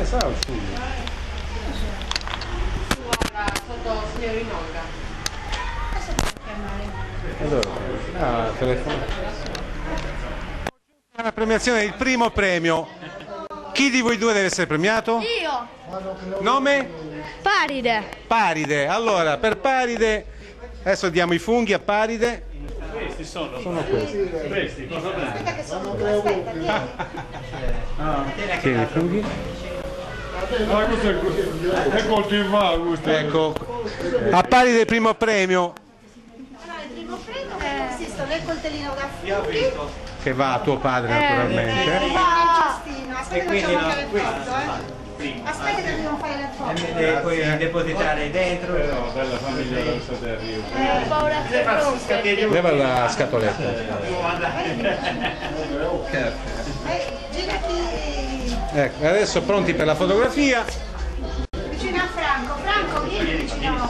sarà o su? Sotto signorino Olga. Allora, telefono. Una premiazione del primo premio. Chi di voi due deve essere premiato? Io! Nome? Paride! Paride. Allora, per Paride, adesso diamo i funghi a Paride. Questi sono questi. questi, cosa prende? Aspetta che sono due, aspetta, tieni. Tieni i funghi. Ah, questo è coltivato, questo. Ecco, a Paride il primo premio Allora, il primo premio consiste nel coltellino da funghi. che va a tuo padre naturalmente. Nel cestino. Aspetta che facciamo fare il foto, Aspetta che dobbiamo fare le foto. E poi depositare dentro. No, bella famiglia dove state arrivando. Ho paura che rompe. Leva la scatoletta. Girati Ecco, adesso pronti per la fotografia. vicino a Franco. Franco, vieni vicino.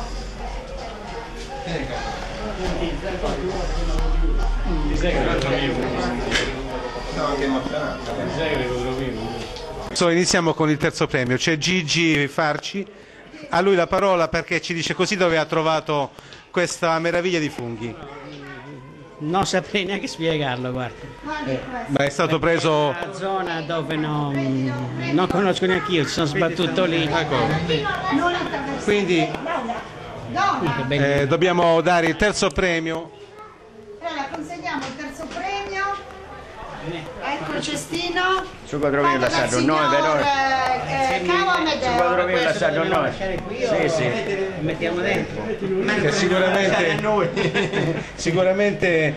Adesso iniziamo con il terzo premio. C'è Gigi Farci. A lui la parola perché ci dice così dove ha trovato questa meraviglia di funghi. Non saprei neanche spiegarlo, guarda. Ma è stato preso. Una zona dove non conosco neanche io, ci sono sbattuto lì. Ecco. Non attraversare. Quindi Che bello. dobbiamo dare il terzo premio. Allora, consegniamo il terzo premio. Ecco il cestino. Su quadrovino la sanno noi, vero? Cavo Amedeo. Su quadrovino la sanno noi. Sì, sì. Mettiamo dentro. Che sicuramente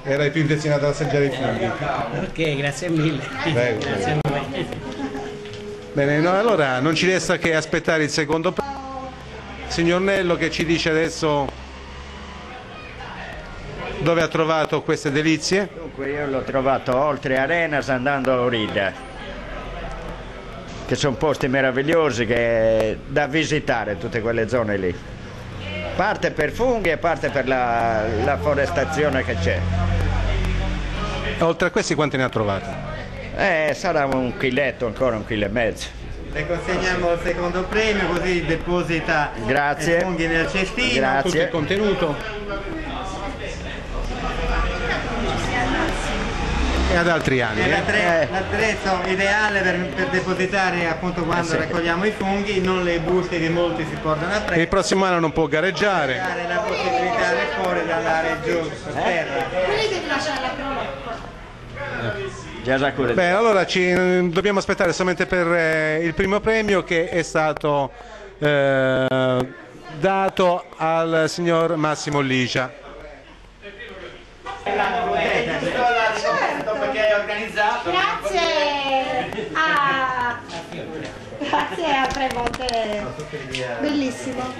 erai più intenzionato ad assaggiare i funghi. Ok, grazie mille. Prego. Grazie a voi. Bene, no, allora non ci resta che aspettare il secondo premio. Signor Nello che ci dice adesso dove ha trovato queste delizie. Dunque io l'ho trovato oltre Arenas andando a Orida, che sono posti meravigliosi da visitare, tutte quelle zone lì. Parte per funghi e parte per la forestazione che c'è. Oltre a questi quanti ne ha trovati? Sarà un chiletto, ancora 1,5 kg. Le consegniamo il secondo premio così deposita Grazie. i funghi nel cestino. Tutto il Grazie. contenuto. E ad altri anni. È l'attrezzo ideale per depositare appunto quando raccogliamo i funghi, non le buste che molti si portano a Il prossimo anno non può gareggiare. dare la possibilità al fuori di andare giù per terra. Quelli devi lasciare la parola. Già sa cura. Beh, allora dobbiamo aspettare solamente per il primo premio che è stato dato al signor Massimo Licia. Perché hai organizzato. Grazie a Tremonte, bellissimo.